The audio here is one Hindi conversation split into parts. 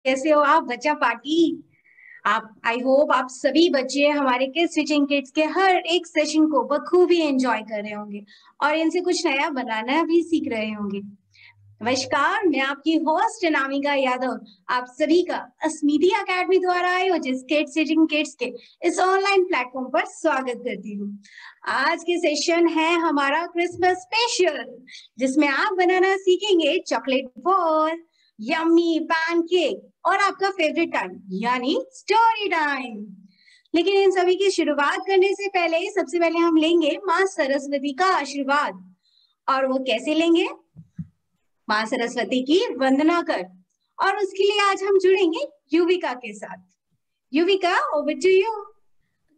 कैसे हो आप बच्चा पार्टी। आप आई होप आप सभी बच्चे हमारे किड्स टीचिंग किड्स के हर एक सेशन को बखूबी एंजॉय कर रहे होंगे और इनसे कुछ नया बनाना भी सीख रहे होंगे। नमस्कार, मैं आपकी होस्ट अनामिका यादव आप सभी का अस्मिति अकेडमी द्वारा आयोजित किड्स टीचिंग किड्स के इस ऑनलाइन प्लेटफॉर्म पर स्वागत करती हूँ। आज के सेशन है हमारा क्रिसमस स्पेशल, जिसमें आप बनाना सीखेंगे चॉकलेट बॉल, यम्मी पैनकेक और आपका फेवरेट टाइम यानी स्टोरी टाइम। लेकिन इन सभी की शुरुआत करने से पहले सबसे पहले हम लेंगे माँ सरस्वती का आशीर्वाद। और वो कैसे लेंगे? माँ सरस्वती की वंदना कर। और उसके लिए आज हम जुड़ेंगे युविका के साथ। Yuvika, over to you.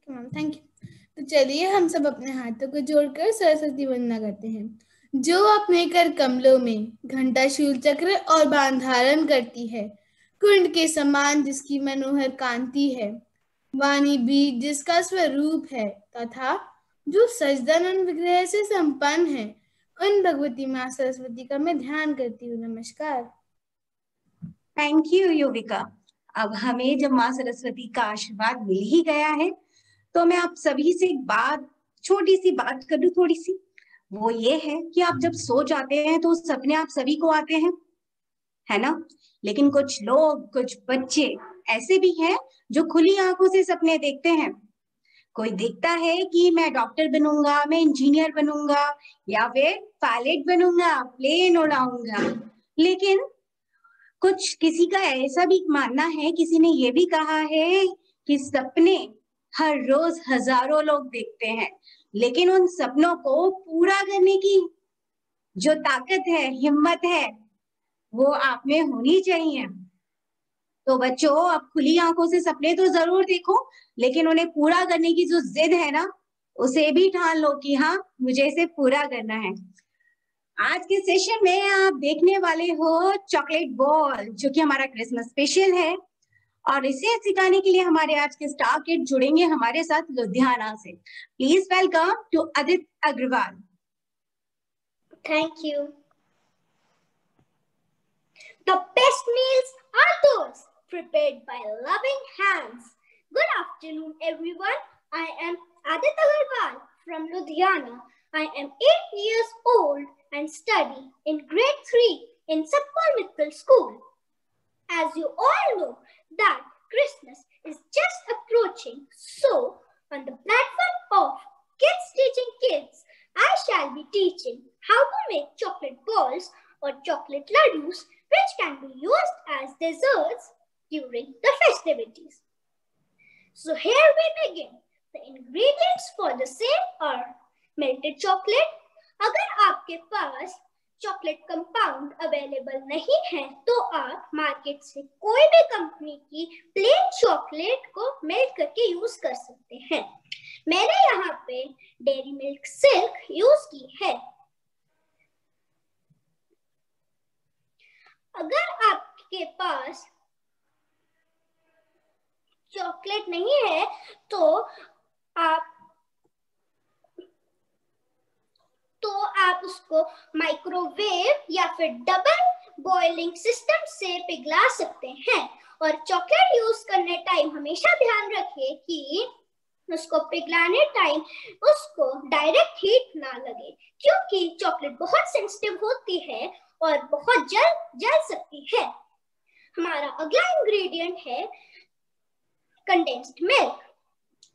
Thank you. तो चलिए हम सब अपने हाथों को जोड़कर सरस्वती वंदना करते हैं। जो अपने कर कमलों में घंटा शूल चक्र और बाण धारण करती है, कुंड के समान जिसकी मनोहर कांति है, वाणी बीज जिसका स्वरूप है, तथा जो सजदन विग्रह से संपन्न है, उन भगवती माँ सरस्वती का मैं ध्यान करती हूँ। नमस्कार। Thank you Yuvika. अब हमें जब माँ सरस्वती का आशीर्वाद मिल ही गया है तो मैं आप सभी से एक बात, छोटी सी बात करूं थोड़ी सी। वो ये है कि आप जब सो जाते हैं तो सपने आप सभी को आते हैं, है ना? लेकिन कुछ लोग, कुछ बच्चे ऐसे भी हैं जो खुली आंखों से सपने देखते हैं। कोई देखता है कि मैं डॉक्टर बनूंगा, मैं इंजीनियर बनूंगा या फिर पायलट बनूंगा, प्लेन उड़ाऊंगा। लेकिन कुछ किसी का ऐसा भी मानना है, किसी ने ये भी कहा है कि सपने हर रोज हजारों लोग देखते हैं, लेकिन उन सपनों को पूरा करने की जो ताकत है, हिम्मत है, वो आप में होनी चाहिए। तो बच्चों, आप खुली आंखों से सपने तो जरूर देखो, लेकिन उन्हें पूरा करने की जो जिद है ना, उसे भी ठान लो कि हाँ, मुझे इसे पूरा करना है। आज के सेशन में आप देखने वाले हो चॉकलेट बॉल, जो कि हमारा क्रिसमस स्पेशल है। और इसे सिखाने के लिए हमारे आज के स्टार किड जुड़ेंगे हमारे साथ लुधियाना से। Please welcome to Aditya Agarwal. Thank you. The best meals are those prepared by loving hands. Good afternoon, everyone. I am Aditya Agarwal from Ludhiana. I am 8 years old and study in grade 3 in Satpal Mittal School. As you all know that Christmas is just approaching, so on the platform of Kids Teaching Kids, I shall be teaching how to make chocolate balls or chocolate laddus, which can be used as desserts during the festivities. So here we begin. The ingredients for the same are melted chocolate. अगर आपके पास चॉकलेट कंपाउंड अवेलेबल नहीं है तो आप मार्केट से कोई भी कंपनी की प्लेन चॉकलेट को मेल्ट करके यूज कर सकते हैं। मैंने यहाँ पे डेयरी मिल्क सिल्क यूज की है। अगर आपके पास चॉकलेट नहीं है तो आप उसको माइक्रोवेव या फिर डबल बॉइलिंग सिस्टम से पिघला सकते हैं। और चॉकलेट यूज करने टाइम हमेशा ध्यान रखिए कि उसको पिघलाने टाइम उसको डायरेक्ट हीट ना लगे, क्योंकि चॉकलेट बहुत सेंसिटिव होती है और बहुत जल सकती है। हमारा अगला इंग्रेडिएंट है कंडेंस्ड मिल्क।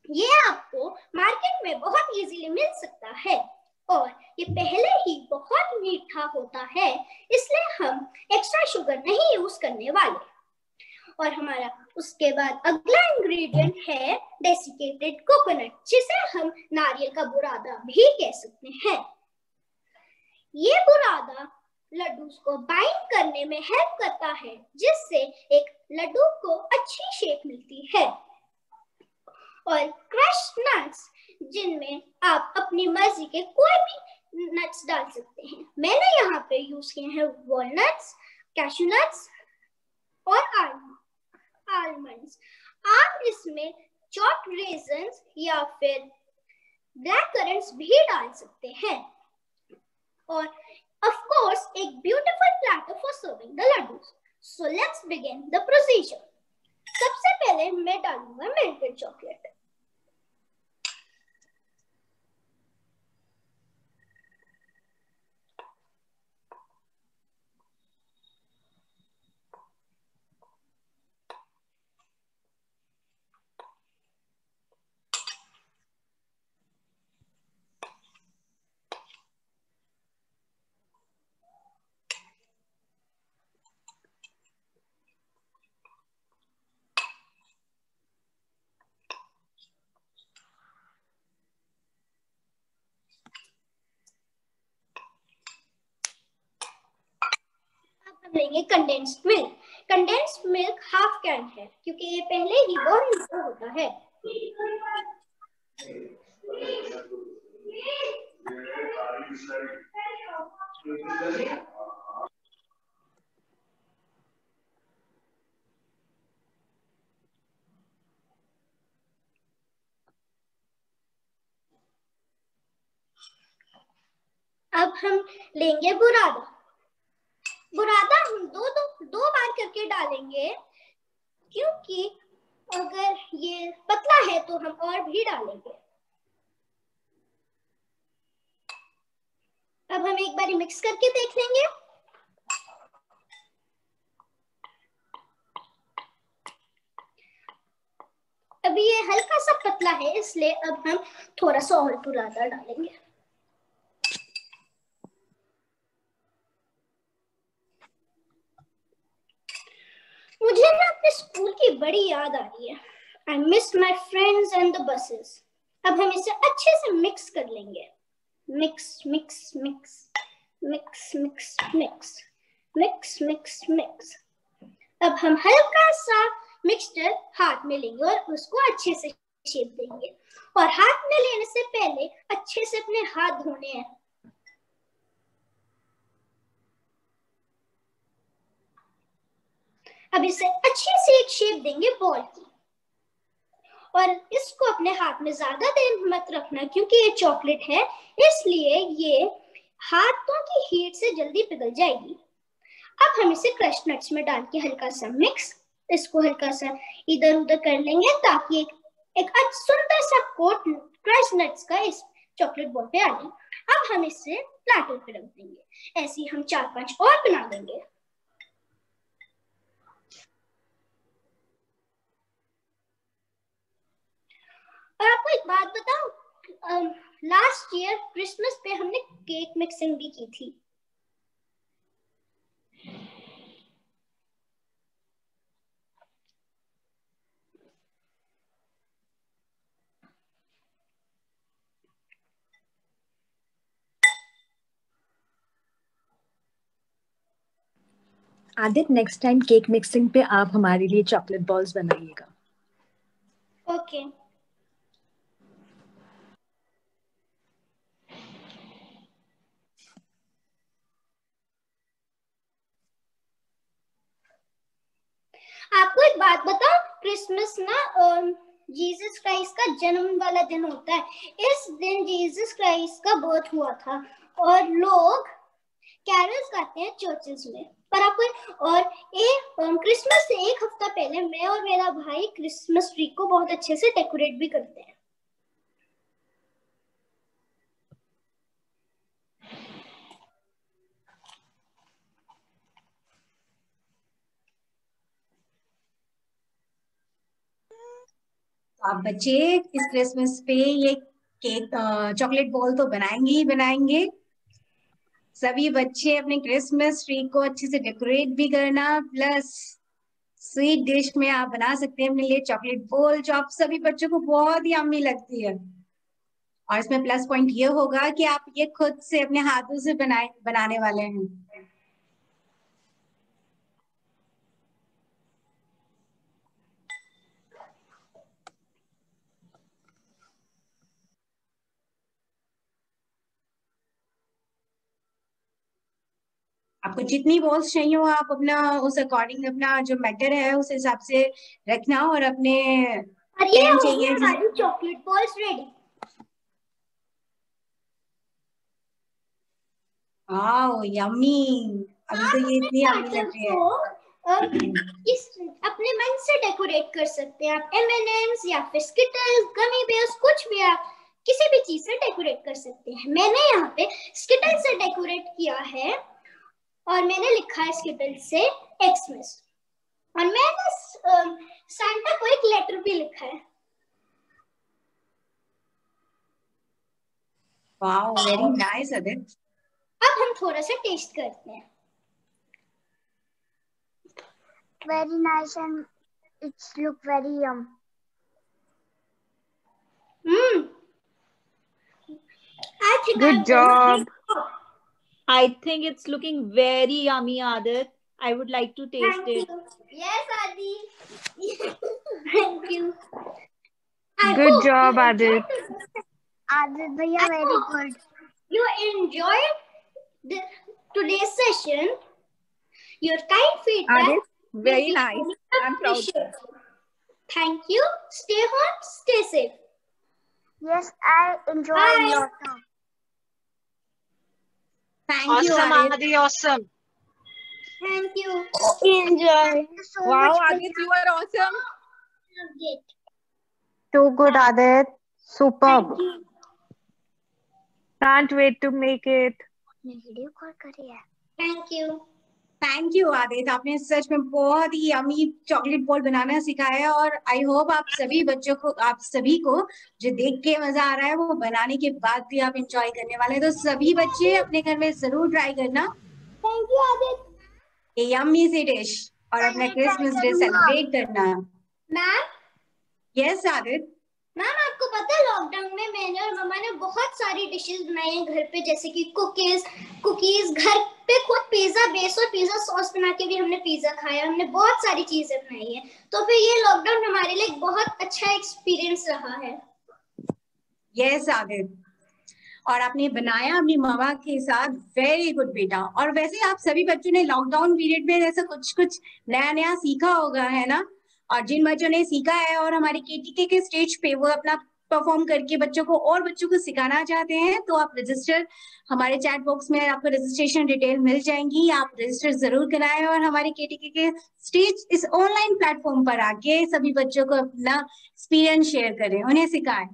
ये आपको मार्केट में बहुत इजीली मिल सकता है और ये पहले ही बहुत मीठा होता है, इसलिए हम एक्स्ट्रा शुगर नहीं यूज करने वाले। और हमारा उसके बाद अगला इंग्रेडिएंट है डेसिकेटेड कोकोनट, जिसे हम नारियल का बुरादा भी कह सकते हैं। ये बुरादा लड्डू को बाइंड करने में हेल्प करता है, जिससे एक लड्डू को अच्छी शेप मिलती है। और क्रश्ड नट्स, जिनमें आप अपनी मर्जी के कोई भी नट्स डाल सकते हैं। मैंने यहाँ पे यूज किए हैं वॉलनट्स, कैशू नट्स और आलमंड्स। आप इसमें चॉप्ड रेजन्स या फिर ब्लैक करंट्स भी डाल सकते हैं। और ऑफ कोर्स एक beautiful platter for serving the laddoos. So let's begin the procedure. सबसे पहले मैं डालूंगा मेल्टेड चॉकलेट। लेंगे condensed milk. Condensed milk half can है क्योंकि ये पहले ही बहुत मीठा होता है। अब हम लेंगे बुरादा। बुरादा हम दो बार करके डालेंगे क्योंकि अगर ये पतला है तो हम और भी डालेंगे। अब हम एक बार मिक्स करके देख लेंगे। अभी ये हल्का सा पतला है इसलिए अब हम थोड़ा सा और बुरादा डालेंगे। मुझे ना अपने स्कूल की बड़ी याद आ रही है। I miss my friends and the buses. अब हम इसे अच्छे से मिक्स कर लेंगे। Mix mix mix mix mix mix mix mix mix. अब हम हल्का सा मिक्सचर हाथ में लेंगे और उसको अच्छे से शेप देंगे। और हाथ में लेने से पहले अच्छे से अपने हाथ धोने हैं। अब इसे अच्छे से एक शेप देंगे बॉल की। और इसको अपने हाथ में ज्यादा देर मत रखना क्योंकि ये चॉकलेट है इसलिए ये हाथों की हीट से जल्दी पिघल जाएगी। अब हम इसे क्रश नट्स में डाल के हल्का सा मिक्स, इसको हल्का सा इधर उधर कर लेंगे ताकि एक सुंदर सा कोट क्रश नट्स का इस चॉकलेट बॉल पे आ जाए। अब हम इसे प्लेटर पे रख देंगे। ऐसे हम 4-5 और बना देंगे। और आपको एक बात बताऊं, लास्ट ईयर क्रिसमस पे हमने केक मिक्सिंग भी की थी। Aditya, next time cake mixing पे आप हमारे लिए चॉकलेट बॉल्स बनाइएगा। ओके। आपको एक बात बताओ, क्रिसमस ना जीसस क्राइस्ट का जन्म वाला दिन होता है। इस दिन जीसस क्राइस्ट का बर्थ हुआ था और लोग कैरल्स गाते हैं चर्चेस में। पर आपको और क्रिसमस से एक हफ्ता पहले मैं और मेरा भाई क्रिसमस ट्री को बहुत अच्छे से डेकोरेट भी करते हैं। आप बच्चे इस क्रिसमस पे ये केक चॉकलेट बॉल तो बनाएंगे ही बनाएंगे। सभी बच्चे अपने क्रिसमस ट्री को अच्छे से डेकोरेट भी करना, प्लस स्वीट डिश में आप बना सकते हैं अपने लिए चॉकलेट बॉल जो आप सभी बच्चों को बहुत ही यम्मी लगती है। और इसमें प्लस पॉइंट ये होगा कि आप ये खुद से अपने हाथों से बनाने वाले हैं। आपको जितनी बॉल्स चाहिए हो आप अपना उस अकॉर्डिंग अपना जो मैटर है उस हिसाब से रखना और अपने पेन चाहिए हमारी chocolate balls ready. Wow yummy, अभी तो ये इतनी यम्मी लग रही है। अपने मन से डेकोरेट कर सकते हैं। आप M&M's या फिर स्किटल्स, गमी बेयर्स, कुछ भी आप किसी भी चीज से डेकोरेट कर सकते हैं। मैंने यहाँ पे स्किटल से डेकोरेट किया है और मैंने लिखा है स्किटल से एक्समस, और मैंने सांता को एक लेटर भी लिखा है। Wow, very nice Aditya. अब हम थोड़ा सा टेस्ट करते हैं। Very nice and it's look very yum. I think Good job. I think it's looking very yummy, Adit. I would like to taste Thank it. you. Yes, Adi. Thank you. Good job, Adit. Adit bhaiya, very good. You enjoyed today's session. Your kind feedback. Adit, very nice. I'm proud. Thank you. Stay home, stay safe. Yes, I enjoyed a lot. Thank you, Adit. Awesome. Thank you. Enjoy. So Wow, much. Adit, you are awesome. Loved it. Too good, Adit. Superb. Thank you. Can't wait to make it. Video call करी है। Thank you. Thank you Aditya, आपने सच में बहुत ही यमी चॉकलेट बॉल बनाना सिखाया और आई होप आप सभी बच्चों को, आप सभी को जो देख के मजा आ रहा है वो बनाने के बाद भी आप एंजॉय करने वाले हैं। तो सभी बच्चे अपने घर में जरूर ट्राई करना Thank you, Adit. ये यम्मी सी डिश और अपना क्रिसमस डे सेलिब्रेट करना। Ma'am, yes Aditya. मैम आपको पता है लॉकडाउन में मैंने और मम्मा ने बहुत सारी डिशेस बनाई हैं घर पे, जैसे कि कुकीज, घर पे खुद पिज्जा बेस और पिज्जा सॉस बना के भी हमने पिज्जा खाया। हमने बहुत सारी चीजें बनाई हैं। तो फिर ये लॉकडाउन हमारे लिए एक बहुत अच्छा एक्सपीरियंस रहा है। यस आदित्य, और आपने बनाया अपनी मम्मा के साथ, वेरी गुड बेटा। और वैसे आप सभी बच्चों ने लॉकडाउन पीरियड में ऐसा कुछ नया सीखा होगा, है ना? और जिन बच्चों ने सीखा है और हमारे केटीके के स्टेज पे वो अपना परफॉर्म करके बच्चों को सिखाना चाहते हैं, तो आप रजिस्टर, हमारे चैट बॉक्स में आपको रजिस्ट्रेशन डिटेल मिल जाएंगी। आप रजिस्टर जरूर कराएं और हमारे केटीके के स्टेज इस ऑनलाइन प्लेटफॉर्म पर आके सभी बच्चों को अपना एक्सपीरियंस शेयर करें, उन्हें सिखाएं।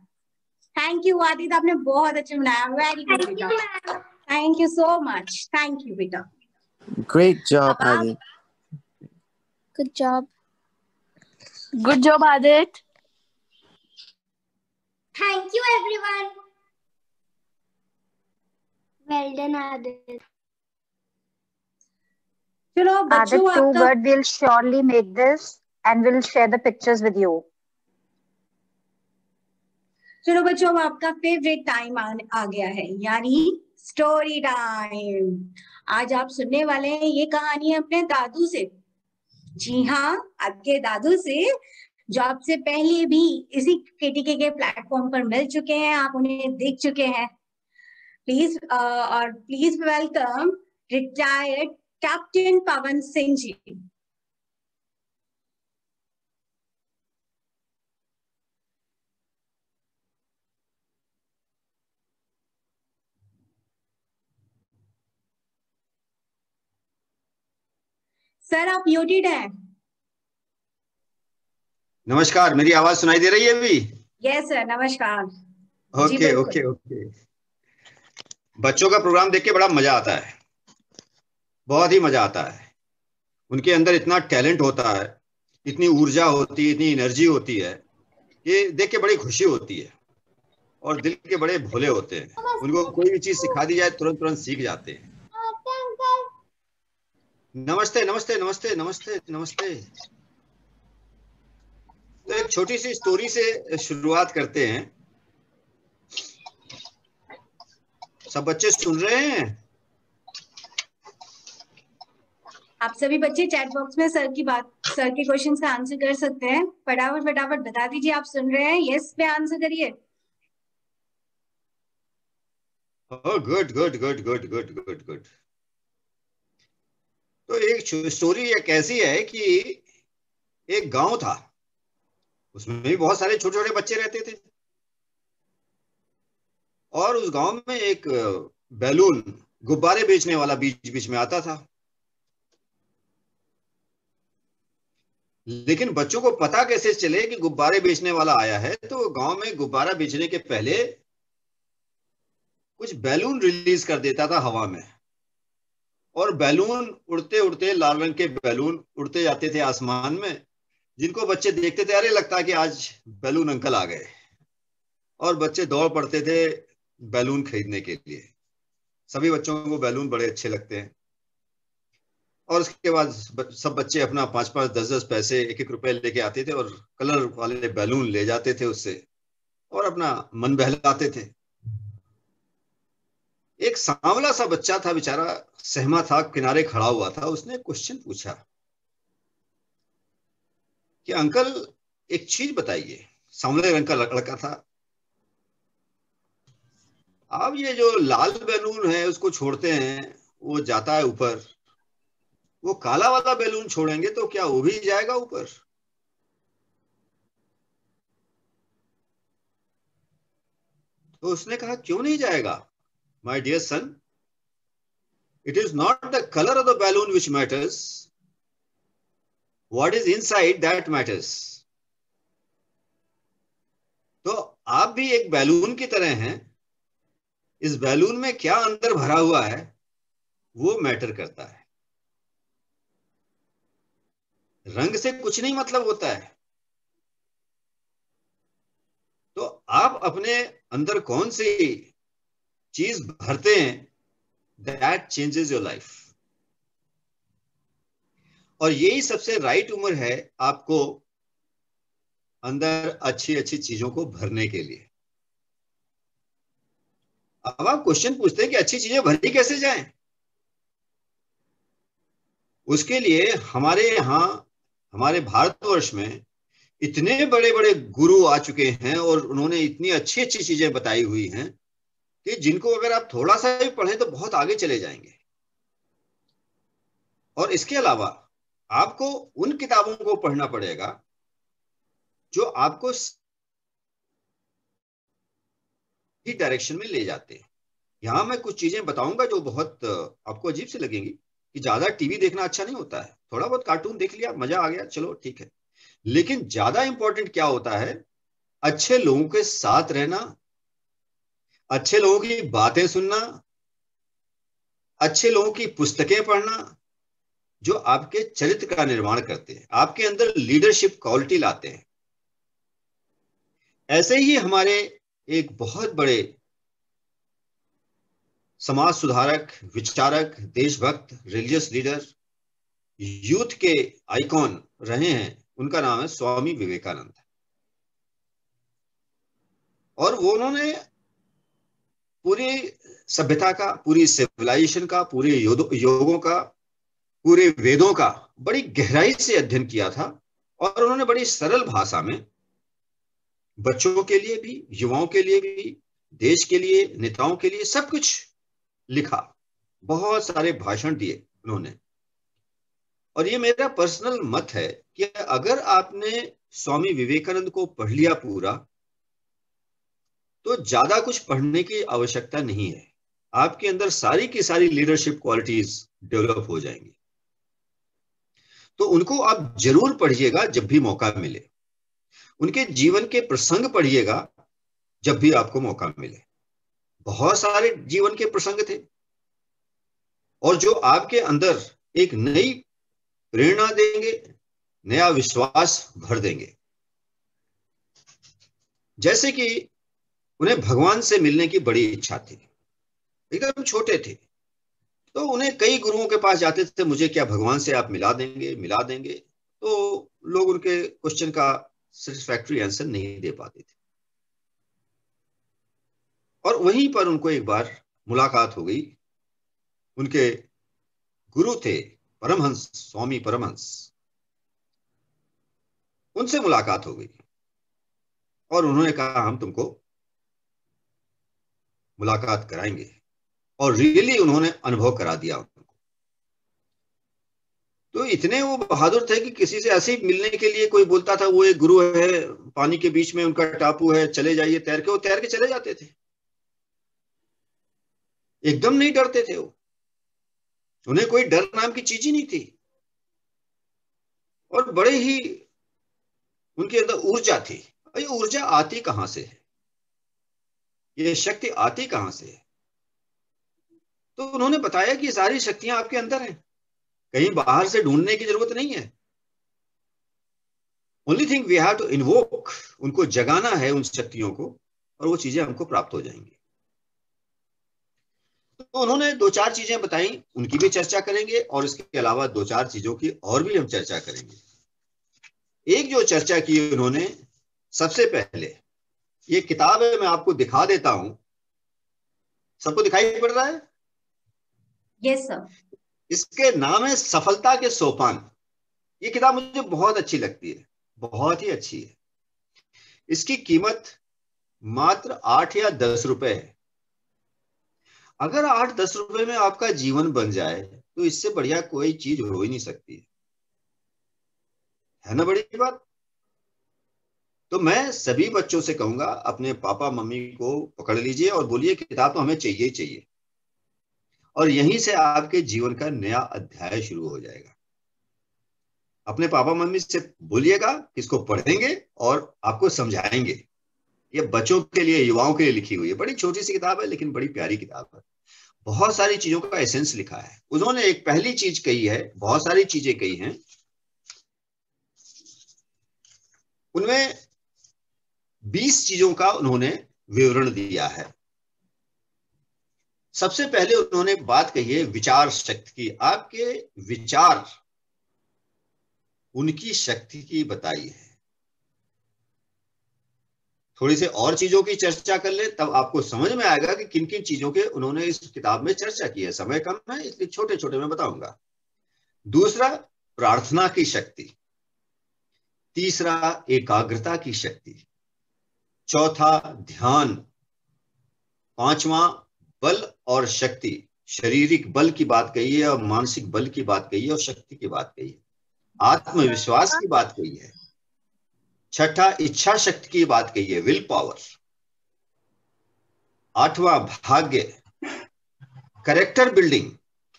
थैंक यू आदित्य, आपने बहुत अच्छा बनाया। वेरी गुड बेटा, thank you so much. Thank you बेटा। Great job, Adit. Good job. Good job, Adit. Thank you, everyone. Well done, Adit. चलो Adit, बच्चों, too आपका good. We'll surely make this and we'll share the pictures with you. चलो बच्चों, अब आपका फेवरेट टाइम आ गया है, यानी स्टोरी टाइम। आज आप सुनने वाले हैं ये कहानी अपने दादू से। जी हाँ, आपके दादू से, जो आपसे पहले भी इसी केटीके के प्लेटफॉर्म पर मिल चुके हैं, आप उन्हें देख चुके हैं। Please welcome retired captain Pawan Singh ji. Sir आप म्यूटेड हैं। नमस्कार, मेरी आवाज सुनाई दे रही है अभी? यस सर, नमस्कार। Okay okay okay. बच्चों का प्रोग्राम देख के बड़ा मजा आता है, बहुत ही मजा आता है। उनके अंदर इतना टैलेंट होता है, इतनी ऊर्जा होती है, इतनी एनर्जी होती है, ये देख के बड़ी खुशी होती है। और दिल के बड़े भोले होते हैं, उनको कोई भी चीज सिखा दी जाए तुरंत तुरंत सीख जाते हैं। नमस्ते नमस्ते नमस्ते नमस्ते नमस्ते। तो एक छोटी सी स्टोरी से शुरुआत करते हैं। सब बच्चे सुन रहे हैं? आप सभी बच्चे चैट बॉक्स में सर के क्वेश्चंस का आंसर कर सकते हैं। फटाफट बता दीजिए आप सुन रहे हैं। यस पे आंसर करिए। Good good good good good good good. तो एक स्टोरी एक ऐसी है कि एक गांव था, उसमें भी बहुत सारे छोटे छोटे बच्चे रहते थे। और उस गांव में एक बैलून, गुब्बारे बेचने वाला बीच बीच में आता था। लेकिन बच्चों को पता कैसे चले कि गुब्बारे बेचने वाला आया है? तो गांव में गुब्बारा बेचने के पहले कुछ बैलून रिलीज कर देता था हवा में, और बैलून उड़ते उड़ते, लाल रंग के बैलून उड़ते जाते थे आसमान में, जिनको बच्चे देखते थे, अरे लगता है कि आज बैलून अंकल आ गए, और बच्चे दौड़ पड़ते थे बैलून खरीदने के लिए। सभी बच्चों को बैलून बड़े अच्छे लगते हैं। और उसके बाद सब बच्चे अपना 5-5, 10-10 पैसे, 1-1 रुपए लेके आते थे और कलर वाले बैलून ले जाते थे उससे, और अपना मन बहलाते थे। एक सांवला सा बच्चा था, बेचारा सहमा था, किनारे खड़ा हुआ था। उसने क्वेश्चन पूछा कि अंकल एक चीज बताइए। सांवले रंग का लड़का था। आप ये जो लाल बैलून है उसको छोड़ते हैं, वो जाता है ऊपर, वो काला वाला बैलून छोड़ेंगे तो क्या वो भी जाएगा ऊपर? तो उसने कहा क्यों नहीं जाएगा? My dear son, it is not the color of the balloon which matters, what is inside that matters. तो आप भी एक बैलून की तरह हैं। इस बैलून में क्या अंदर भरा हुआ है वो मैटर करता है। रंग से कुछ नहीं मतलब होता है। तो आप अपने अंदर कौन सी चीज भरते हैं, दैट चेंजेस योर लाइफ। और यही सबसे राइट उम्र है आपको अंदर अच्छी अच्छी चीजों को भरने के लिए। अब आप क्वेश्चन पूछते हैं कि अच्छी चीजें भरी कैसे जाएं? उसके लिए हमारे यहाँ, हमारे भारतवर्ष में इतने बड़े बड़े गुरु आ चुके हैं और उन्होंने इतनी अच्छी अच्छी चीजें बताई हुई हैं कि जिनको अगर आप थोड़ा सा भी पढ़ें तो बहुत आगे चले जाएंगे। और इसके अलावा आपको उन किताबों को पढ़ना पड़ेगा जो आपको ही डायरेक्शन में ले जाते हैं। यहां मैं कुछ चीजें बताऊंगा जो बहुत आपको अजीब से लगेंगी, कि ज्यादा टीवी देखना अच्छा नहीं होता है। थोड़ा बहुत कार्टून देख लिया, मजा आ गया, चलो ठीक है। लेकिन ज्यादा इंपॉर्टेंट क्या होता है? अच्छे लोगों के साथ रहना, अच्छे लोगों की बातें सुनना, अच्छे लोगों की पुस्तकें पढ़ना, जो आपके चरित्र का निर्माण करते हैं, आपके अंदर लीडरशिप क्वालिटी लाते हैं। ऐसे ही हमारे एक बहुत बड़े समाज सुधारक, विचारक, देशभक्त, रिलीजियस लीडर, यूथ के आइकॉन रहे हैं, उनका नाम है स्वामी विवेकानंद। और वो उन्होंने पूरी सभ्यता का, पूरी सिविलाइजेशन का, पूरे योगों का, पूरे वेदों का बड़ी गहराई से अध्ययन किया था। और उन्होंने बड़ी सरल भाषा में बच्चों के लिए भी, युवाओं के लिए भी, देश के लिए, नेताओं के लिए सब कुछ लिखा। बहुत सारे भाषण दिए उन्होंने। और ये मेरा पर्सनल मत है कि अगर आपने स्वामी विवेकानंद को पढ़ लिया पूरा, तो ज्यादा कुछ पढ़ने की आवश्यकता नहीं है। आपके अंदर सारी की सारी लीडरशिप क्वालिटीज डेवलप हो जाएंगी। तो उनको आप जरूर पढ़िएगा जब भी मौका मिले। उनके जीवन के प्रसंग पढ़िएगा जब भी आपको मौका मिले। बहुत सारे जीवन के प्रसंग थे, और जो आपके अंदर एक नई प्रेरणा देंगे, नया विश्वास भर देंगे। जैसे कि उन्हें भगवान से मिलने की बड़ी इच्छा थी। एकदम छोटे थे तो उन्हें कई गुरुओं के पास जाते थे, मुझे क्या भगवान से आप मिला देंगे, मिला देंगे। तो लोग उनके क्वेश्चन का सेटिस्फैक्टरी आंसर नहीं दे पाते थे। और वहीं पर उनको एक बार मुलाकात हो गई। उनके गुरु थे परमहंस, स्वामी परमहंस। उनसे मुलाकात हो गई और उन्होंने कहा हम तुमको मुलाकात कराएंगे। और रियली उन्होंने अनुभव करा दिया उनको। तो इतने वो बहादुर थे कि किसी से ऐसे ही मिलने के लिए कोई बोलता था वो एक गुरु है, पानी के बीच में उनका टापू है, चले जाइए तैर के, वो तैर के चले जाते थे। एकदम नहीं डरते थे वो। उन्हें कोई डर नाम की चीज ही नहीं थी। और बड़े ही उनके अंदर ऊर्जा थी। और ये ऊर्जा आती कहां से है, ये शक्ति आती कहां से है? तो उन्होंने बताया कि सारी शक्तियां आपके अंदर हैं, कहीं बाहर से ढूंढने की जरूरत नहीं है। Only thing we have to invoke, उनको जगाना है उन शक्तियों को, और वो चीजें हमको प्राप्त हो जाएंगी। तो उन्होंने 2-4 चीजें बताई, उनकी भी चर्चा करेंगे, और इसके अलावा 2-4 चीजों की और भी हम चर्चा करेंगे। एक जो चर्चा की उन्होंने, सबसे पहले ये किताब है, मैं आपको दिखा देता हूं। सबको दिखाई पड़ रहा है? Yes sir. इसके नाम है सफलता के सोपान। ये किताब मुझे बहुत अच्छी लगती है, बहुत ही अच्छी है। इसकी कीमत मात्र 8 या 10 रुपए है। अगर 8-10 रुपए में आपका जीवन बन जाए तो इससे बढ़िया कोई चीज हो ही नहीं सकती है ना, बड़ी बात। तो मैं सभी बच्चों से कहूंगा, अपने पापा मम्मी को पकड़ लीजिए और बोलिए किताब तो हमें चाहिए ही चाहिए, और यहीं से आपके जीवन का नया अध्याय शुरू हो जाएगा। अपने पापा मम्मी से बोलिएगा कि इसको पढ़ेंगे और आपको समझाएंगे। ये बच्चों के लिए, युवाओं के लिए लिखी हुई है, बड़ी छोटी सी किताब है लेकिन बड़ी प्यारी किताब है। बहुत सारी चीजों का एसेंस लिखा है उन्होंने। एक पहली चीज कही है, बहुत सारी चीजें कही हैं उनमें, 20 चीजों का उन्होंने विवरण दिया है। सबसे पहले उन्होंने बात कही है विचार शक्ति की। आपके विचार, उनकी शक्ति की बताई है। थोड़ी सी और चीजों की चर्चा कर ले, तब आपको समझ में आएगा कि किन किन चीजों के उन्होंने इस किताब में चर्चा की है। समय कम है इसलिए छोटे छोटे मैं बताऊंगा। दूसरा, प्रार्थना की शक्ति। तीसरा, एकाग्रता की शक्ति। चौथा, ध्यान। पांचवा, बल और शक्ति। शारीरिक बल की बात कही है और मानसिक बल की बात कही है और शक्ति की बात कही है। आत्मविश्वास की बात कही है। छठा, इच्छा शक्ति की बात कही है, विल पावर। आठवां, भाग्य, कैरेक्टर बिल्डिंग,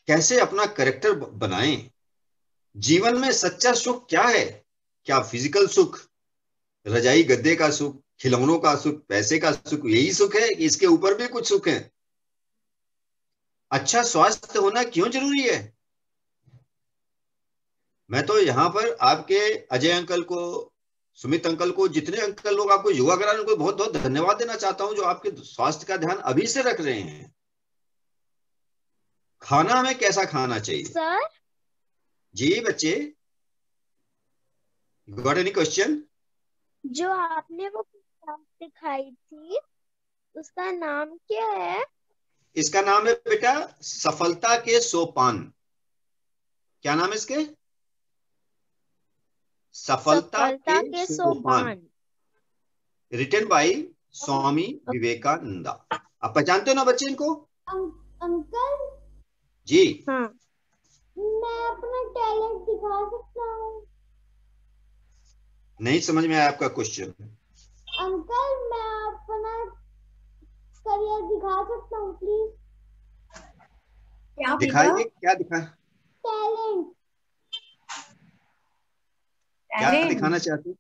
कैसे अपना कैरेक्टर बनाएं। जीवन में सच्चा सुख क्या है? क्या फिजिकल सुख, रजाई गद्दे का सुख, खिलौनों का सुख, पैसे का सुख, यही सुख है कि इसके ऊपर भी कुछ सुख है? अच्छा स्वास्थ्य होना क्यों जरूरी है? मैं तो यहां पर आपके अजय अंकल को, सुमित अंकल को, जितने अंकल लोग आपको योगा करा रहे हैं, उनको बहुत बहुत धन्यवाद देना चाहता हूं, जो आपके स्वास्थ्य का ध्यान अभी से रख रहे हैं। खाना हमें कैसा खाना चाहिए? सर जी बच्चे, गॉट एनी क्वेश्चन? जो आपने वो किताब दिखाई थी उसका नाम क्या है? इसका नाम है बेटा सफलता के सोपान। क्या नाम है इसके? सफलता के सोपान, रिटन बाय स्वामी विवेकानंदा। आप पहचानते हो ना बच्चे इनको? अंकल जी हाँ। मैं अपना टैलेंट दिखा सकता हूँ? नहीं समझ में आया आपका क्वेश्चन। अंकल मैं अपना करियर दिखा सकता हूँ प्लीज? क्या दिखाइए, क्या दिखा, टैलेंट। क्या दिखाना चाहते?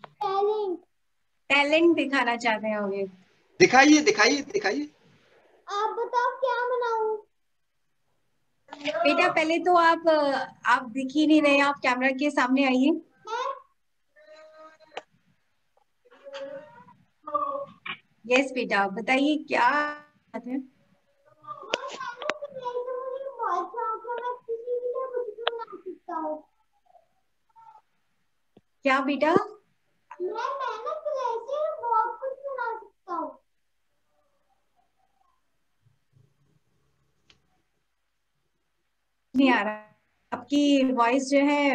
टैलेंट। टैलेंट दिखाना चाहते होंगे। दिखाइए दिखाइए दिखाइए। आप बताओ क्या बनाऊं? बेटा पहले तो आप दिख ही नहीं रहे, आप कैमरा के सामने आइए। यस बेटा बताइए क्या बात है। क्या बेटा? मैं मेहनत से बहुत कुछ बना सकता हूँ। नहीं आ रहा आपकी वॉइस जो है।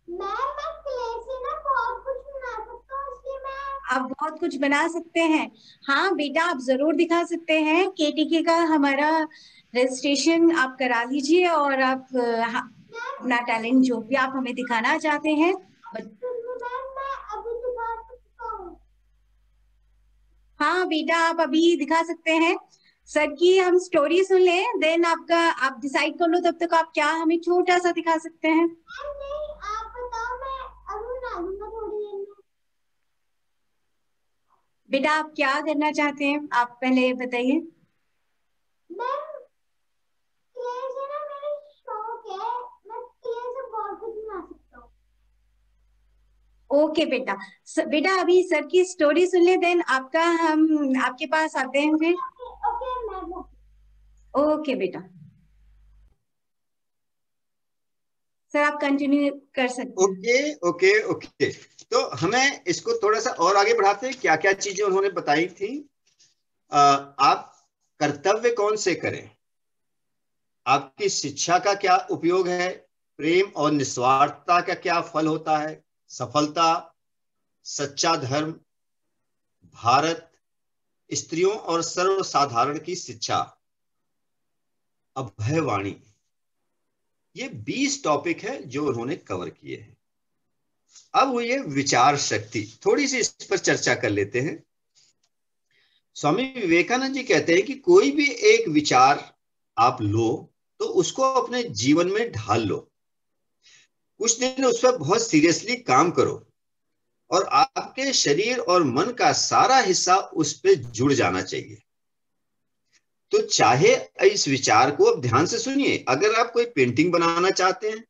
मैं क्ले से ना बहुत कुछ बना सकता हूँ, इसलिए मैं। आप बहुत कुछ बना सकते हैं। हाँ बेटा आप जरूर दिखा सकते हैं। केटीके का हमारा रजिस्ट्रेशन आप करा लीजिए और आप अपना टैलेंट जो भी आप हमें दिखाना चाहते हैं। मैं अभी दिखा सकता हूँ। हाँ बेटा आप अभी दिखा सकते हैं। सर की हम स्टोरी सुन लें, देन आप डिसाइड कर लो तब तक आप क्या हमें छोटा सा दिखा सकते हैं। नहीं, आप बताओ, मैं अरुण आ लूंगा थोड़ी देर में। बेटा आप क्या करना चाहते हैं, आप पहले बताइए। मैम, क्ले से ना मेरा शौक है, मैं क्ले से बहुत कुछ बना सकता हूँ। ओके बेटा, बेटा अभी सर की स्टोरी सुन ले, देन हम आपके पास आते हैं फिर। Okay ma'am. ओके बेटा, सर आप कंटिन्यू कर सकते हैं। Okay okay okay. तो हमें इसको थोड़ा सा और आगे बढ़ाते हैं। क्या क्या चीजें उन्होंने बताई थी। आप कर्तव्य कौन से करें, आपकी शिक्षा का क्या उपयोग है, प्रेम और निस्वार्थता का क्या फल होता है, सफलता, सच्चा धर्म, भारत, स्त्रियों और सर्वसाधारण की शिक्षा, अभयवाणी। ये 20 टॉपिक है जो उन्होंने कवर किए हैं। अब वो ये विचार शक्ति, थोड़ी सी इस पर चर्चा कर लेते हैं। स्वामी विवेकानंद जी कहते हैं कि कोई भी एक विचार आप लो तो उसको अपने जीवन में ढाल लो, कुछ दिन उस पर बहुत सीरियसली काम करो और आपके शरीर और मन का सारा हिस्सा उस पर जुड़ जाना चाहिए। तो चाहे इस विचार को अब ध्यान से सुनिए। अगर आप कोई पेंटिंग बनाना चाहते हैं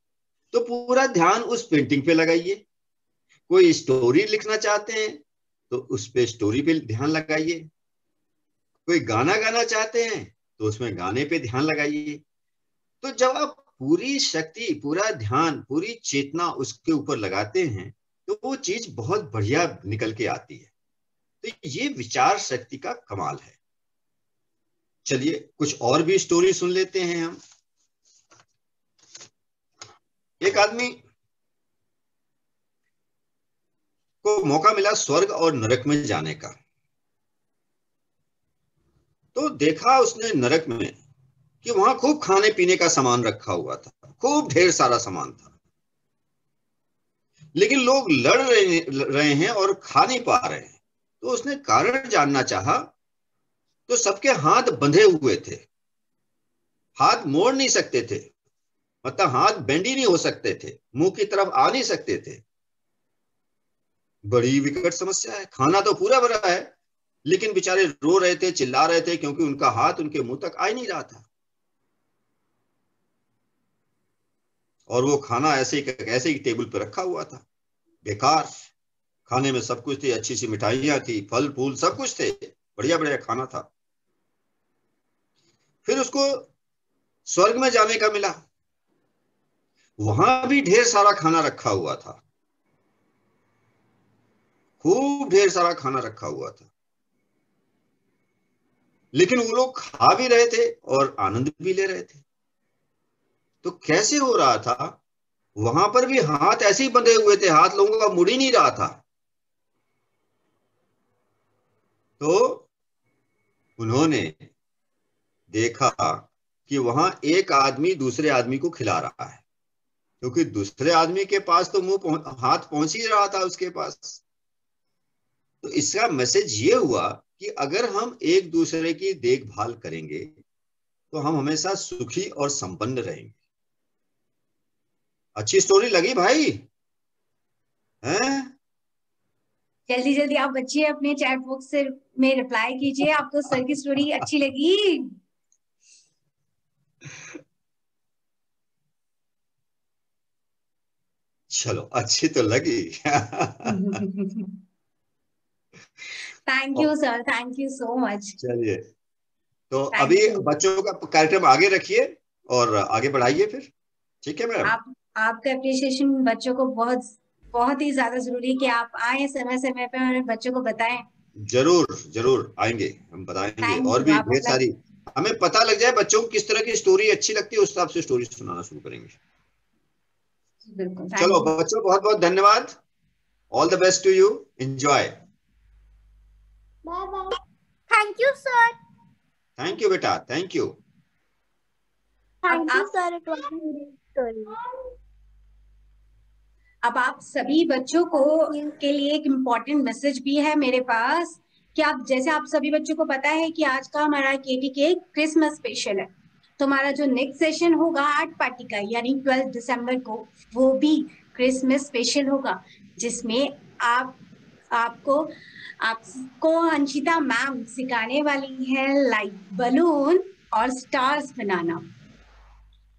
तो पूरा ध्यान उस पेंटिंग पे लगाइए। कोई स्टोरी लिखना चाहते हैं तो उस पे स्टोरी पे ध्यान लगाइए। कोई गाना गाना चाहते हैं तो उसमें गाने पे ध्यान लगाइए। तो जब आप पूरी शक्ति, पूरा ध्यान, पूरी चेतना उसके ऊपर लगाते हैं तो वो चीज बहुत बढ़िया निकल के आती है। तो ये विचार शक्ति का कमाल है। चलिए कुछ और भी स्टोरी सुन लेते हैं हम। एक आदमी को मौका मिला स्वर्ग और नरक में जाने का। तो देखा उसने नरक में कि वहां खूब खाने पीने का सामान रखा हुआ था, खूब ढेर सारा सामान था, लेकिन लोग लड़ रहे हैं और खा नहीं पा रहे हैं। तो उसने कारण जानना चाहा तो सबके हाथ बंधे हुए थे, हाथ मोड़ नहीं सकते थे, मतलब हाथ बेंड ही नहीं हो सकते थे, मुंह की तरफ आ नहीं सकते थे। बड़ी विकट समस्या है। खाना तो पूरा भरा है लेकिन बेचारे रो रहे थे, चिल्ला रहे थे क्योंकि उनका हाथ उनके मुंह तक आ ही नहीं रहा था। और वो खाना ऐसे ही टेबल पर रखा हुआ था, बेकार। खाने में सब कुछ थी, अच्छी सी मिठाइयां थी, फल फूल सब कुछ थे, बढ़िया बढ़िया खाना था। फिर उसको स्वर्ग में जाने का मिला, वहां भी ढेर सारा खाना रखा हुआ था, खूब ढेर सारा खाना रखा हुआ था, लेकिन वो लोग खा भी रहे थे और आनंद भी ले रहे थे। तो कैसे हो रहा था, वहां पर भी हाथ ऐसे ही बंधे हुए थे, हाथ लोगों का मुड़ ही नहीं रहा था। तो उन्होंने देखा कि वहां एक आदमी दूसरे आदमी को खिला रहा है, क्योंकि दूसरे आदमी के पास तो हाथ पहुंच ही रहा था उसके पास। तो इसका मैसेज ये हुआ कि अगर हम एक दूसरे की देखभाल करेंगे तो हम हमेशा सुखी और संपन्न रहेंगे। अच्छी स्टोरी लगी भाई, हैं? जल्दी जल्दी आप बच्चे अपने चैट बॉक्स से में रिप्लाई कीजिए, आपको सर की स्टोरी अच्छी लगी। चलो अच्छी तो लगी। Thank you sir, thank you so much. चलिए तो Thank अभी you. बच्चों का कार्यक्रम आगे रखिए और आगे बढ़ाइए फिर, ठीक है मैडम? आपका अप्रिशिएशन बच्चों को बहुत बहुत ही ज्यादा जरूरी है कि आप आए समय समय पे और बच्चों को बताएं। जरूर जरूर आएंगे, हम बताएंगे। Thank और you, भी आप ढेर अपना सारी, हमें पता लग जाए बच्चों को किस तरह की स्टोरी अच्छी लगती है, उस हिसाब से स्टोरी सुनाना शुरू करेंगे। बिल्कुल। चलो बच्चों बहुत बहुत धन्यवाद। All the best to you, enjoy. Bye bye. Thank you sir. Thank you बेटा, thank you. Thank you sir, it was great story. अब आप सभी बच्चों को के लिए एक इम्पोर्टेंट मैसेज भी है मेरे पास कि आप जैसे आप सभी बच्चों को पता है कि आज का हमारा केटीके क्रिसमस स्पेशल है, तो हमारा जो नेक्स्ट सेशन होगा 8 पार्टी का यानी 12 दिसंबर को, वो भी क्रिसमस स्पेशल होगा, जिसमें आपको अंशिता मैम सिखाने वाली है लाइट बलून और स्टार्स बनाना,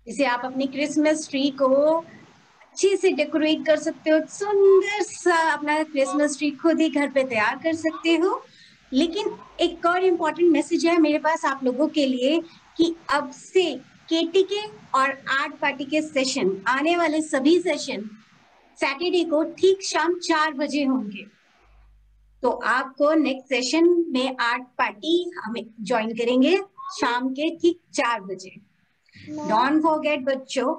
जिसे आप अपनी क्रिसमस ट्री को अच्छे से डेकोरेट कर सकते हो, सुंदर सा अपना क्रिसमस ट्री खुद ही घर पे तैयार कर सकते हो। लेकिन एक और इम्पोर्टेंट मैसेज है मेरे पास आप लोगों के लिए कि अब से केटीके और आर्ट पार्टी के सेशन, आने वाले सभी सेशन सैटरडे को ठीक शाम 4 बजे होंगे। तो आपको नेक्स्ट सेशन में आर्ट पार्टी हमें ज्वाइन करेंगे शाम के ठीक 4 बजे। डोंट फॉरगेट बच्चों।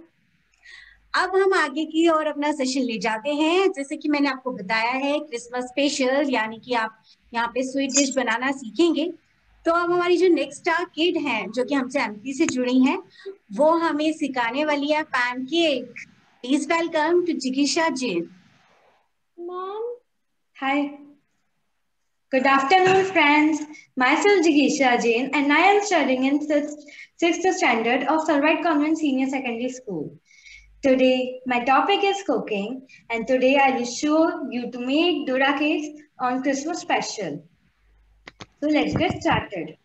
अब हम आगे की ओर अपना सेशन ले जाते हैं। जैसे कि मैंने आपको बताया है क्रिसमस स्पेशल, यानी कि आप यहाँ पे स्वीट डिश बनाना सीखेंगे। तो अब हमारी जो नेक्स्ट स्टार किड है जो कि हमसे एमपी से जुड़ी हैं, वो हमें सिखाने वाली है पैनकेक। प्लीज वेलकम टू जिगीशा Jain. Ma'am Hi. Good afternoon, friends. Myself Jigisha Jain, and I am studying in 6th standard of Salvite Convent Senior Secondary School. Today, my topic is cooking, and today I will show you to make Dora cakes on Christmas special. So let's get started.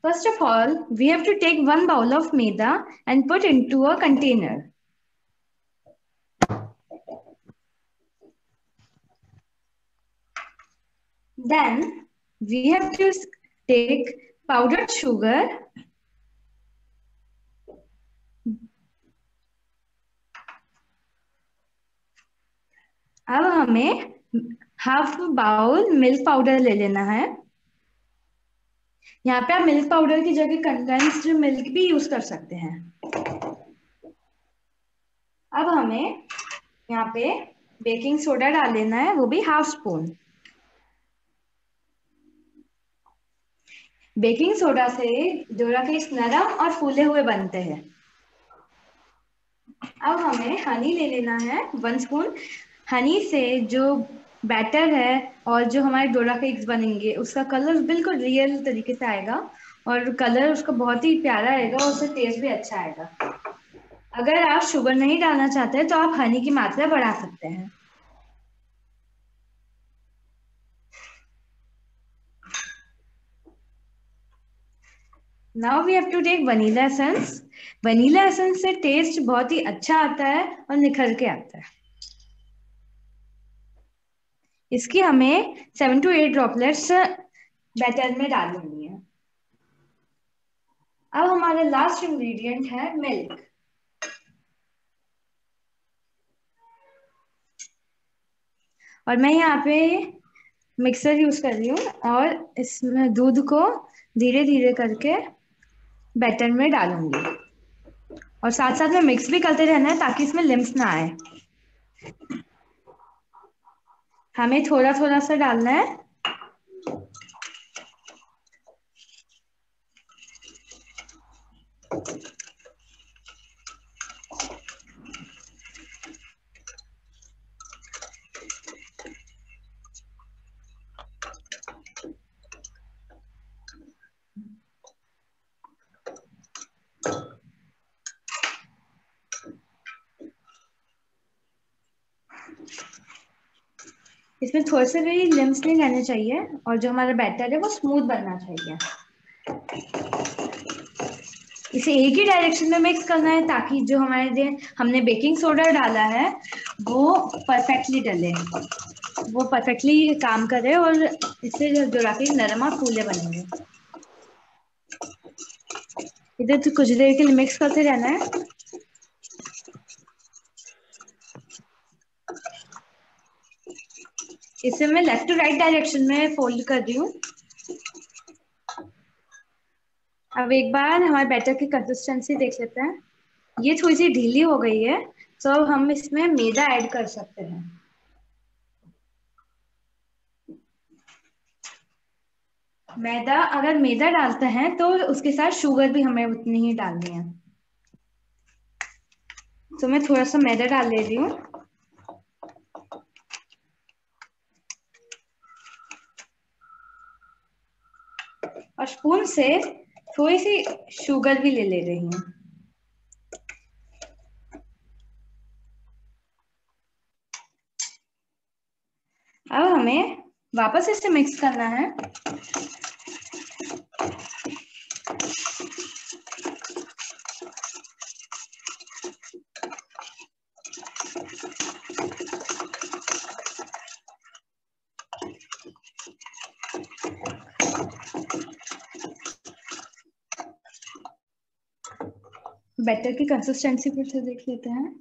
First of all, we have to take 1 bowl of maida and put into a container. Then we have to take powdered sugar, अब हमें हाफ बाउल मिल्क पाउडर ले लेना है। यहाँ पे आप मिल्क पाउडर की जगह कंडेंस्ड मिल्क भी यूज कर सकते हैं। अब हमें यहाँ पे बेकिंग सोडा डाल लेना है, वो भी हाफ स्पून। बेकिंग सोडा से डोरा केक्स नरम और फूले हुए बनते हैं। अब हमें हनी ले लेना है 1 स्पून। हनी से जो बैटर है और जो हमारे डोरा केक्स बनेंगे उसका कलर बिल्कुल रियल तरीके से आएगा, और कलर उसका बहुत ही प्यारा आएगा और उसका टेस्ट भी अच्छा आएगा। अगर आप शुगर नहीं डालना चाहते हैं तो आप हनी की मात्रा बढ़ा सकते हैं। Now we have to take vanilla essence. Vanilla essence से टेस्ट बहुत ही अच्छा आता है और निखर के आता है। इसकी हमें 7 to 8 ड्रॉपलेट्स बैटर में डालनी है। अब हमारा लास्ट इंग्रेडिएंट है मिल्क। और मैं यहाँ पे मिक्सर यूज कर रही हूँ और इसमें दूध को धीरे धीरे करके बैटर में डालूंगी, और साथ साथ में मिक्स भी करते रहना है ताकि इसमें लिम्स ना आए। हमें थोड़ा थोड़ा सा डालना है। इसमें थोड़े से भी लिम्स नहीं रहने चाहिए, और जो हमारा बैटर है वो स्मूथ बनना चाहिए। इसे एक ही डायरेक्शन में मिक्स करना है ताकि जो हमारे हमने बेकिंग सोडा डाला है वो परफेक्टली डले, वो परफेक्टली काम करे, और इससे जो राखी नरम और फूले बनेंगे। इधर तो कुछ देर के लिए मिक्स करते रहना है। इसे मैं लेफ्ट टू राइट डायरेक्शन में फोल्ड कर रही हूँ। अब एक बार हमारे बैटर की कंसिस्टेंसी देख लेते हैं। ये थोड़ी सी ढीली हो गई है, तो अब हम इसमें मैदा ऐड कर सकते हैं। मैदा, अगर मैदा डालते हैं तो उसके साथ शुगर भी हमें उतनी ही डालनी है। तो मैं थोड़ा सा मैदा डाल ले रही हूँ। और स्पून से थोड़ी सी शुगर भी ले रही हूँ। अब हमें वापस इसे मिक्स करना है। बैटर की कंसिस्टेंसी फिर से देख लेते हैं।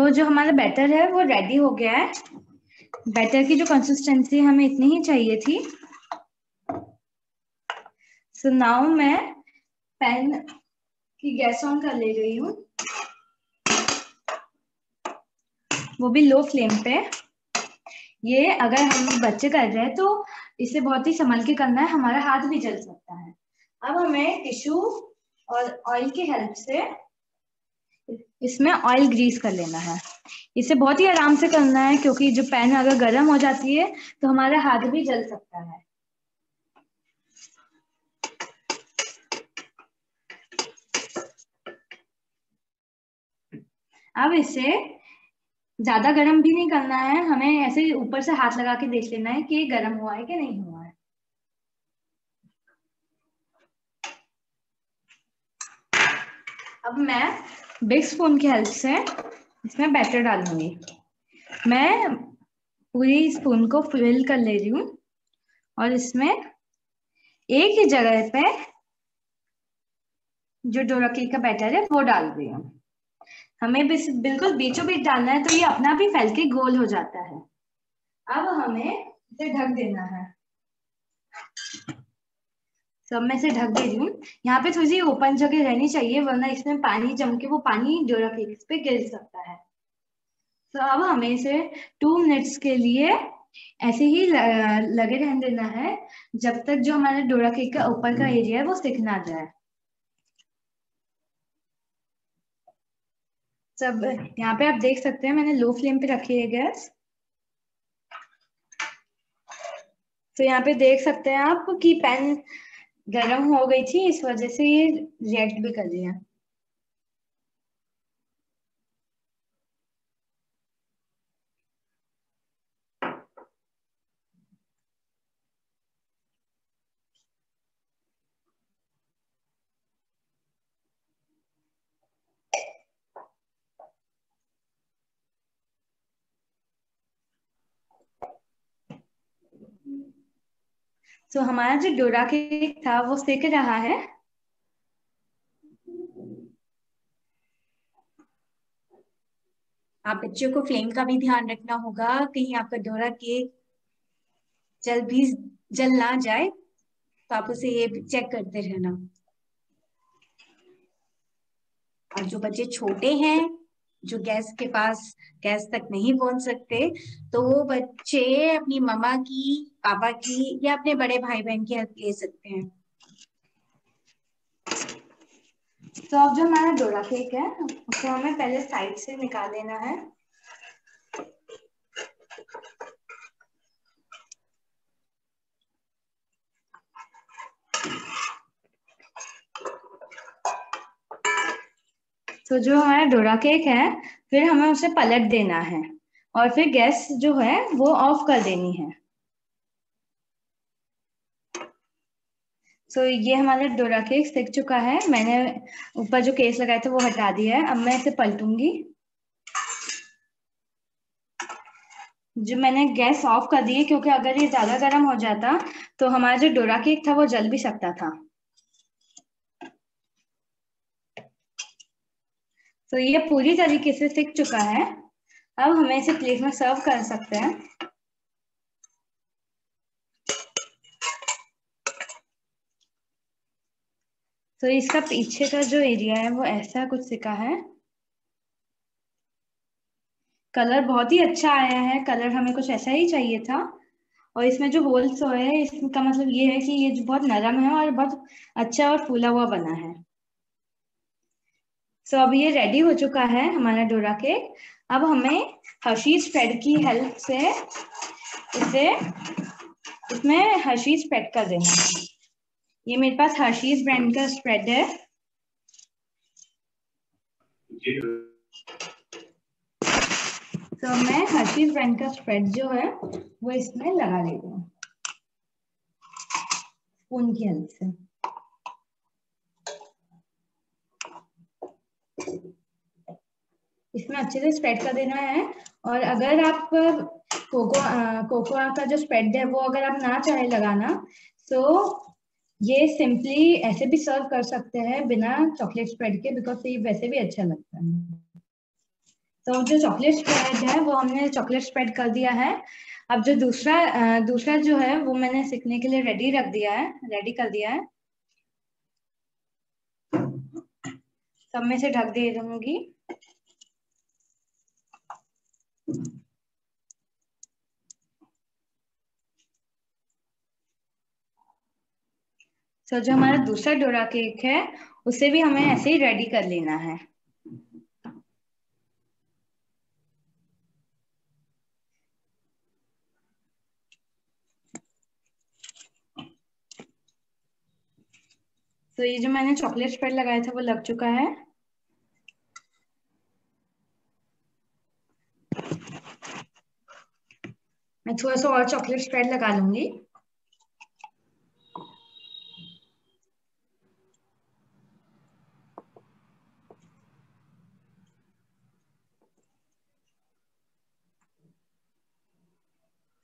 जो हमारा बैटर है वो रेडी हो गया है। बैटर की जो कंसिस्टेंसी हमें इतनी ही चाहिए थी। नाउ मैं पैन की गैस ऑन कर ले रही हूँ, वो भी लो फ्लेम पे। ये अगर हम बच्चे कर रहे हैं तो इसे बहुत ही संभल के करना है, हमारा हाथ भी जल सकता है। अब हमें टिश्यू और ऑयल की हेल्प से इसमें ऑयल ग्रीस कर लेना है। इसे बहुत ही आराम से करना है क्योंकि जो पैन अगर गर्म हो जाती है तो हमारा हाथ भी जल सकता है। अब इसे ज्यादा गर्म भी नहीं करना है, हमें ऐसे ऊपर से हाथ लगा के देख लेना है कि ये गर्म हुआ है कि नहीं हुआ है। अब मैं बिग स्पून की हेल्प से इसमें बैटर डालूंगी। मैं पूरी स्पून को फिल कर ले रही हूँ और इसमें एक ही जगह पे जो डोरा केक का बैटर है वो डाल रही हूँ। हमें बिल्कुल बीचों बीच डालना है तो ये अपना भी फैल के गोल हो जाता है। अब हमें इसे ढक देना है। सब मैं इसे ढक दे रही हूँ। यहाँ पे थोड़ी सी ओपन जगह रहनी चाहिए वरना इसमें पानी जम के वो पानी डोरा केक पे गिर सकता है। तो अब हमें इसे 2 मिनट्स के लिए ऐसे ही लगे रहने देना है जब तक जो हमारे डोरा केक का ऊपर का एरिया है वो सिक ना जाए। सब यहाँ पे आप देख सकते हैं मैंने लो फ्लेम पे रखी है गैस। तो यहाँ पे देख सकते हैं आप कि पैन गर्म हो गई थी, इस वजह से ये रिएक्ट भी कर रही है। तो हमारा जो डोरा केक था वो सेक रहा है। आप बच्चों को फ्लेम का भी ध्यान रखना होगा, कहीं आपका डोरा केक जल ना जाए, तो आप उसे ये चेक करते रहना। और जो बच्चे छोटे हैं जो गैस तक नहीं पहुंच सकते, तो वो बच्चे अपनी मम्मा की, पापा की या अपने बड़े भाई बहन की हेल्प ले सकते हैं। तो अब जो हमारा डोरा केक है उसको हमें पहले साइड से निकाल लेना है। तो जो हमारा डोरा केक है फिर हमें उसे पलट देना है और फिर गैस जो है वो ऑफ कर देनी है। तो ये हमारा डोरा केक सिक चुका है। मैंने ऊपर जो केस लगाया था वो हटा दिया है। अब मैं इसे पलटूंगी। जो मैंने गैस ऑफ कर दी है क्योंकि अगर ये ज्यादा गर्म हो जाता तो हमारा जो डोरा केक था वो जल भी सकता था। तो ये पूरी तरीके से सिक चुका है। अब हमें इसे प्लेट में सर्व कर सकते हैं। तो इसका पीछे का जो एरिया है वो ऐसा कुछ सिका है। कलर बहुत ही अच्छा आया है। कलर हमें कुछ ऐसा ही चाहिए था। और इसमें जो होल्स है इसका मतलब ये है कि ये जो बहुत नरम है और बहुत अच्छा और फूला हुआ बना है। सो अब ये रेडी हो चुका है हमारा डोरा केक। अब हमें हर्शीज स्प्रेड की हेल्प से इसे इसमें हर्शीज स्प्रेड कर देना है। ये मेरे पास हर्शीज ब्रांड का स्प्रेड है। तो मैं हर्शीज ब्रांड का स्प्रेड जो है वो इसमें लगा लेती हूँ स्पून की हेल्प से। इसमें अच्छे से स्प्रेड कर देना है। और अगर आप कोकोआ का जो स्प्रेड है वो अगर आप ना चाहे लगाना तो ये सिंपली ऐसे भी सर्व कर सकते हैं बिना चॉकलेट स्प्रेड के, बिकॉज ये वैसे भी अच्छा लगता है। तो जो चॉकलेट स्प्रेड है वो हमने चॉकलेट स्प्रेड कर दिया है। अब जो दूसरा जो है वो मैंने सीखने के लिए रेडी कर दिया है। सब में से ढक दे दूंगी। तो जो हमारा दूसरा डोरा केक है उसे भी हमें ऐसे ही रेडी कर लेना है। तो ये जो मैंने चॉकलेट स्प्रेड लगाया था वो लग चुका है। मैं थोड़ा सा और चॉकलेट स्प्रेड लगा लूंगी।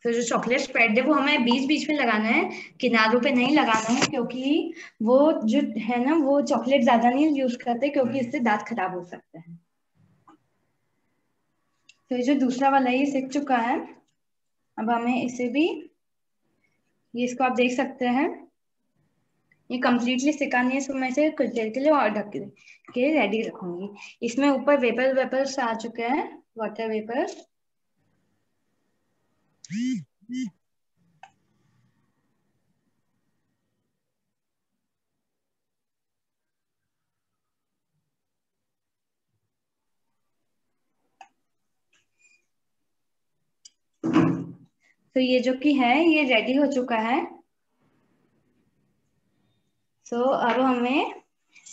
तो जो चॉकलेट स्प्रेड है वो हमें बीच बीच में लगाना है, किनारों पे नहीं लगाना है, क्योंकि वो जो है ना वो चॉकलेट ज्यादा नहीं यूज करते क्योंकि इससे दांत खराब हो सकते हैं। तो ये जो दूसरा वाला ये सिक चुका है। अब हमें इसे भी, ये इसको आप देख सकते हैं ये कम्प्लीटली सिका नहीं है, इसको मैं इसे कुछ देर के लिए और ढक के रेडी रखूंगी। इसमें ऊपर वेपर्स आ चुके हैं, वाटर वेपर्स। तो ये जो कि है ये रेडी हो चुका है। तो अब हमें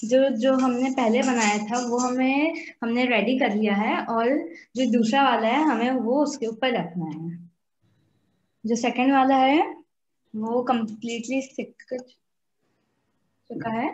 जो हमने पहले बनाया था वो हमने रेडी कर लिया है, और जो दूसरा वाला है हमें वो उसके ऊपर रखना है। जो सेकंड वाला है वो कंप्लीटली सिक चुका है।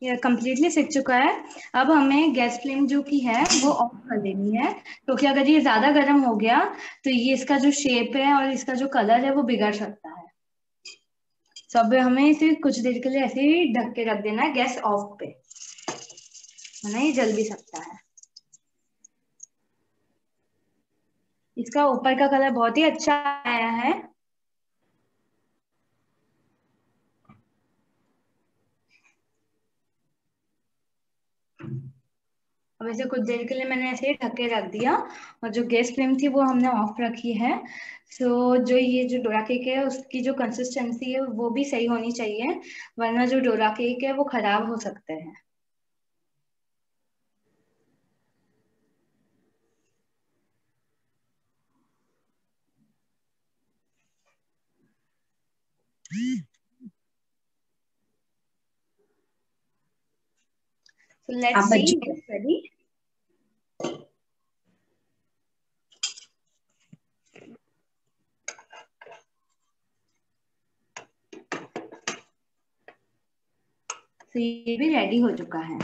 ये कंप्लीटली सिक चुका है। अब हमें गैस फ्लेम जो की है वो ऑफ कर देनी है, क्योंकि अगर ये ज्यादा गर्म हो गया तो ये इसका जो शेप है और इसका जो कलर है वो बिगड़ सकता है। तो अब हमें इसे कुछ देर के लिए ऐसे ही ढक के रख देना है गैस ऑफ पे, वरना ये जल भी सकता है। इसका ऊपर का कलर बहुत ही अच्छा आया है। अब इसे कुछ देर के लिए मैंने ऐसे ही ढक के रख दिया, और जो गैस फ्लेम थी वो हमने ऑफ रखी है। सो जो ये जो डोरा केक है उसकी जो कंसिस्टेंसी है वो भी सही होनी चाहिए, वरना जो डोरा केक है वो खराब हो सकते हैं। So let's see, it's ready. तो ये भी रेडी हो चुका है।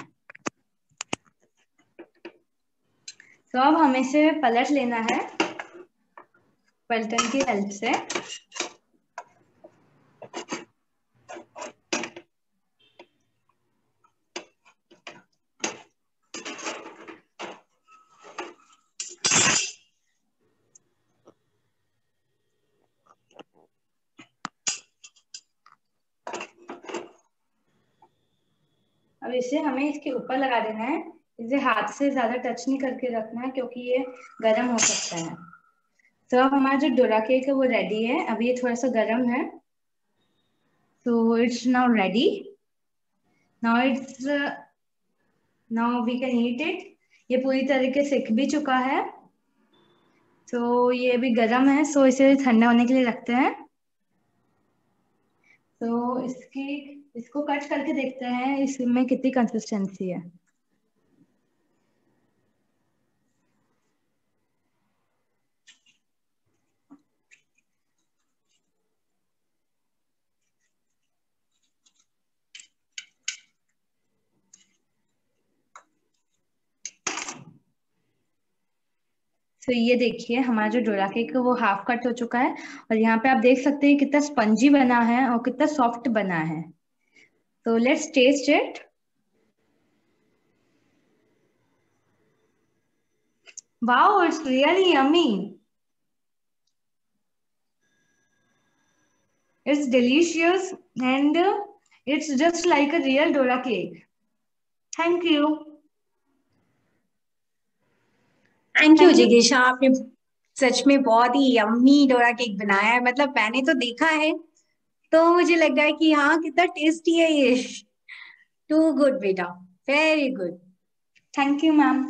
तो अब हमें इसे पलट लेना है पलटन की हेल्प से। अब इसे हमें इसके ऊपर लगा देना है, इसे हाथ से ज्यादा टच नहीं करके रखना है क्योंकि ये गर्म हो सकता है। तो अब हमारा जो डोरा केक है वो रेडी है। अभी ये थोड़ा सा गर्म है। So it's now ready. Now we can eat it. ये पूरी तरीके से सिक भी चुका है। तो ये भी गर्म है, सो इसे ठंडा होने के लिए रखते हैं। तो इसको कट करके देखते हैं इसमें कितनी कंसिस्टेंसी है। तो ये देखिए हमारा जो डोरा केक है वो हाफ कट हो चुका है और यहाँ पे आप देख सकते हैं कितना स्पंजी बना है और कितना सॉफ्ट बना है। तो let's test it. Wow, it's really yummy. It's delicious and it's just like a real Dora cake. Thank you. Thank you जिगीशा, आपने सच में बहुत ही यम्मी डोरा केक बनाया है। मतलब मैंने तो देखा है तो मुझे लग रहा है कि हाँ कितना टेस्टी है ये। टू गुड बेटा, very good. Thank you ma'am.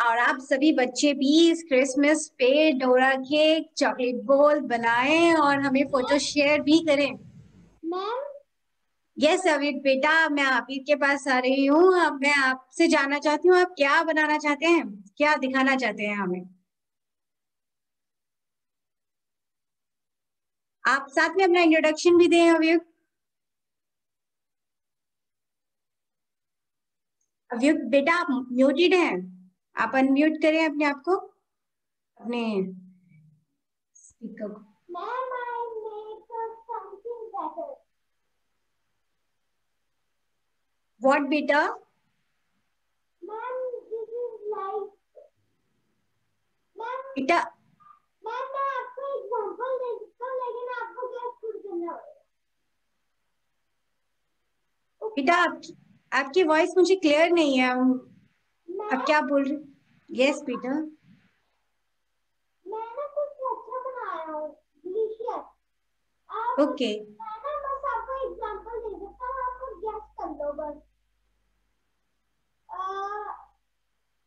और आप सभी बच्चे भी इस क्रिसमस पे डोरा केक, चॉकलेट बॉल बनाएं और हमें फोटो शेयर भी करें। मैम यस अविद बेटा, मैं आबिद के पास आ रही हूँ। अब मैं आपसे जानना चाहती हूँ आप क्या बनाना चाहते हैं, क्या दिखाना चाहते हैं हमें। आप साथ में अपना इंट्रोडक्शन भी दें अविद। अविद बेटा आप म्यूटेड हैं, आप अनम्यूट करें अपने आप को, अपने स्पीकर को। Ma'am I made something better. What बेटा? Ma'am this is like ma'am बेटा मैम मैं आपको एग्जांपल दे सकता हूँ लेकिन आपको क्या खुद करना होगा। बेटा आपकी वॉइस मुझे क्लियर नहीं है। आप क्या बोल रहे? यस बेटा। मैं ना कुछ अच्छा बनाया हूँ, डिलीशियस। आप ओके मैं ना बस आपको एग्जांपल दे सकता हूँ, आपको गेस कर लो बस।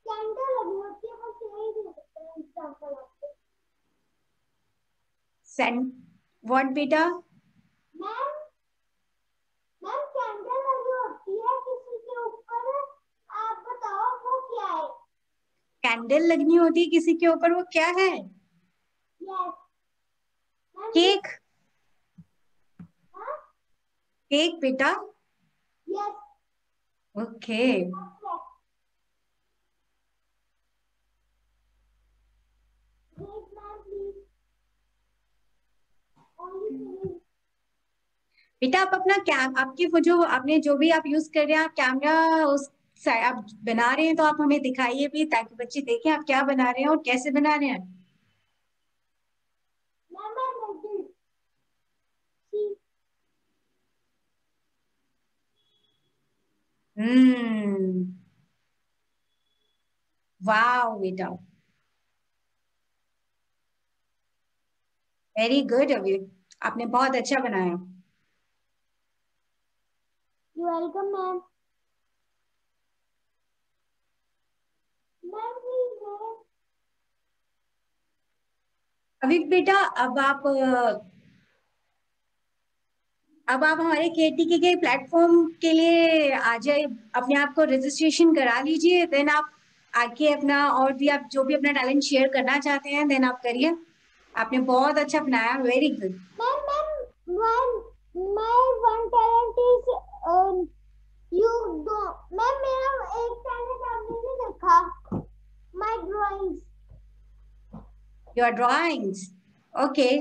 कैंडल लगी होती है, बस यही दे सकते हैं एग्जांपल आपको। सेंड व्हाट बेटा? मैम मैम कैंडल लगी होती है किसी के ऊपर, आप बताओ वो क्या है। कैंडल लगनी होती है किसी के ऊपर, वो क्या है? Yes ma'am. केक? हाँ केक बेटा? यस ओके बेटा आप अपना आपकी वो जो आपने जो भी आप यूज कर रहे हैं, आप कैमरा उस आप बना रहे हैं तो आप हमें दिखाइए भी ताकि बच्चे देखें आप क्या बना रहे हैं और कैसे बना रहे हैं। वाह बेटा, वेरी गुड अभी, आपने बहुत अच्छा बनाया। You welcome ma'am. अभी बेटा अब आप हमारे केटीके के प्लेटफॉर्म के लिए आ जाए, अपने आप को रजिस्ट्रेशन करा लीजिए, देन आप आके अपना और भी आप जो भी अपना टैलेंट शेयर करना चाहते हैं देन आप करिए। आपने बहुत अच्छा बनाया, very good. My one talent is you do ma'am मेरा एक टैलेंट आपने नहीं देखा, my drawings। Your drawings, okay।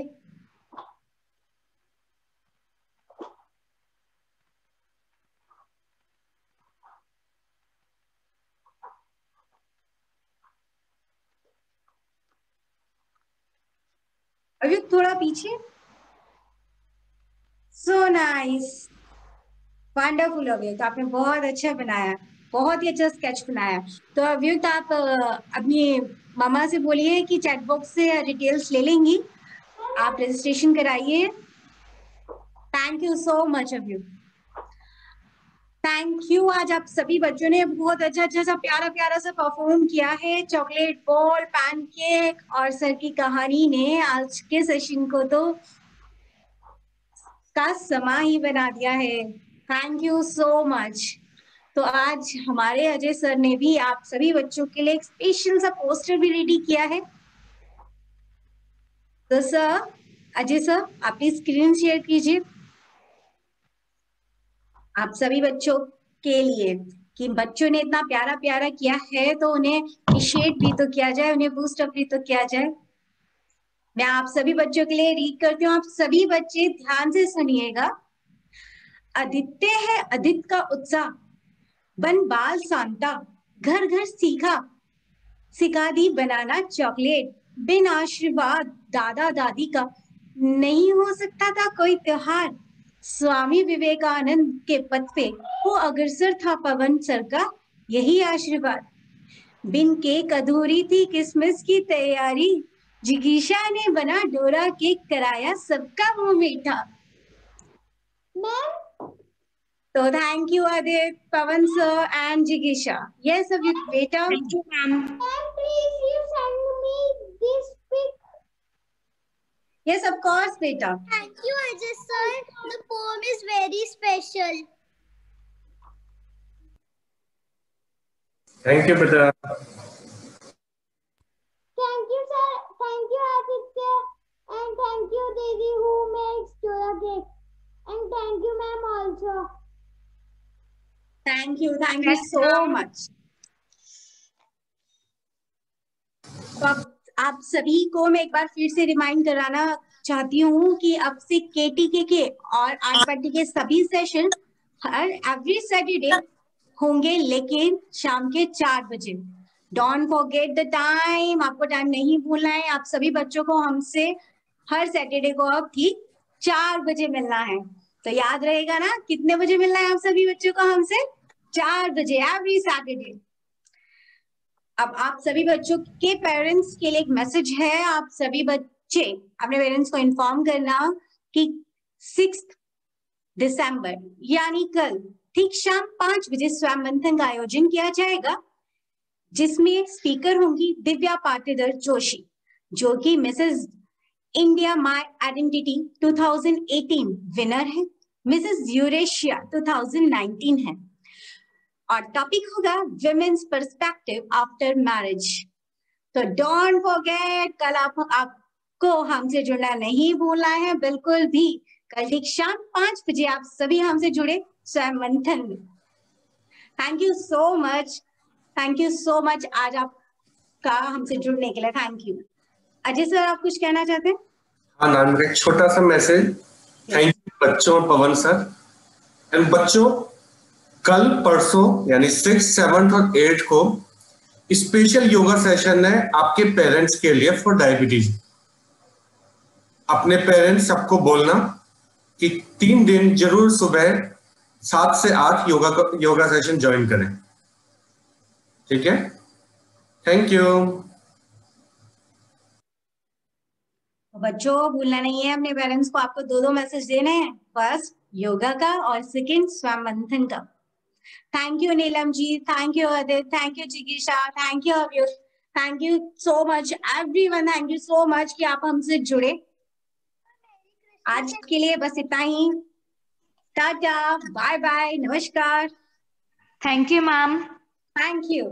अभी थोड़ा पीछे। सो नाइस, वंडरफुल हो गया, तो आपने बहुत अच्छा बनाया। बहुत ही अच्छा स्केच बनाया। तो अव्युक्त आप अपनी मामा से बोलिए कि चैट बॉक्स से डिटेल्स ले लेंगी, आप रजिस्ट्रेशन कराइए। Thank you so much Avyukt, thank you. आज आप सभी बच्चों ने बहुत अच्छा सा प्यारा प्यारा सा परफॉर्म किया है। चॉकलेट बॉल, पैनकेक और सर की कहानी ने आज के सेशन को तो का समा ही बना दिया है। Thank you so much. तो आज हमारे अजय सर ने भी आप सभी बच्चों के लिए एक स्पेशल सा पोस्टर भी रेडी किया है। तो सर, अजय सर, आप स्क्रीन शेयर कीजिए आप सभी बच्चों के लिए कि बच्चों ने इतना प्यारा प्यारा किया है तो उन्हें अप्रिशिएट भी तो किया जाए, उन्हें बूस्ट अप भी तो किया जाए। मैं आप सभी बच्चों के लिए रीड करती हूँ, आप सभी बच्चे ध्यान से सुनिएगा। आदित्य है अदित का उत्साह, बन बाल सांता, घर घर सीखा, सिखा दी बनाना चॉकलेट, बिन आशीर्वाद दादा दादी का नहीं हो सकता था कोई त्योहार। स्वामी विवेकानंद के पथ पे वो अग्रसर था पवन सर का यही आशीर्वाद। बिन केक अधूरी थी क्रिसमस की तैयारी, जिगीशा ने बना डोरा केक कराया सबका मुंह मीठा। तो thank you Aditya, Pawan sir and जिगीशा। यस अव्युक्त बेटा। Thank you, ma'am. Please you send me this pic. Yes, of course, beta. Thank you, Ajay sir. The poem is very special. Thank you, beta. Thank you, sir. Thank you, Aditya. And thank you, Didi, who makes Dora cake. And thank you, ma'am, also. Thank you so much. तो आप सभी को मैं एक बार फिर से रिमाइंड कराना चाहती हूँ कि अब से केटीके के और आरपाटी के सभी सेशन हर एवरी सैटरडे होंगे, लेकिन शाम के 4 बजे। डोंट फॉरगेट द टाइम, आपको टाइम नहीं भूलना है। आप सभी बच्चों को हमसे हर सैटरडे को अब ठीक 4 बजे मिलना है। तो याद रहेगा ना, कितने बजे मिलना है आप सभी बच्चों को हमसे? 4 बजे एवरी सैटरडे। अब आप सभी बच्चों के पेरेंट्स के लिए एक मैसेज है। आप सभी बच्चे अपने पेरेंट्स को इन्फॉर्म करना कि 6 दिसंबर यानी कल ठीक शाम 5 बजे स्वयं मंथन का आयोजन किया जाएगा, जिसमें स्पीकर होंगी दिव्या पाटीदार जोशी, जो कि Mrs India my identity 2018 winner है, मिसेस यूरेशिया 2019 है, और टॉपिक होगा विमेन्स पर्सपेक्टिव आफ्टर मैरिज। तो डोंट फॉरगेट, कल आपको हमसे जुड़ना नहीं भूलना है बिल्कुल भी। कल ठीक शाम 5 बजे आप सभी हमसे जुड़े स्वयं मंथन में। Thank you so much, thank you so much आज आपका हमसे जुड़ने के लिए। Thank you. अजय सर, आप कुछ कहना चाहते हैं? हाँ नाम का एक छोटा सा मैसेज। थैंक यू बच्चों, पवन सर। एंड बच्चों, कल परसों यानी 6, 7 और 8 को स्पेशल योगा सेशन है आपके पेरेंट्स के लिए फॉर डायबिटीज। अपने पेरेंट्स सबको बोलना कि 3 दिन जरूर सुबह 7 से 8 योगा सेशन ज्वाइन करें, ठीक है? Thank you. बच्चों, भूलना नहीं है अपने पेरेंट्स को, आपको 2 मैसेज देने हैं, फर्स्ट योगा का और सेकंड स्वयं मंथन का। Thank you Neelam ji, thank you Aditya, thank you जिगीशा, thank you Avyukt, thank you so much everyone, thank you so much कि आप हमसे जुड़े। आज के लिए बस इतना ही। टाटा, बाय बाय, नमस्कार। Thank you, ma'am. Thank you.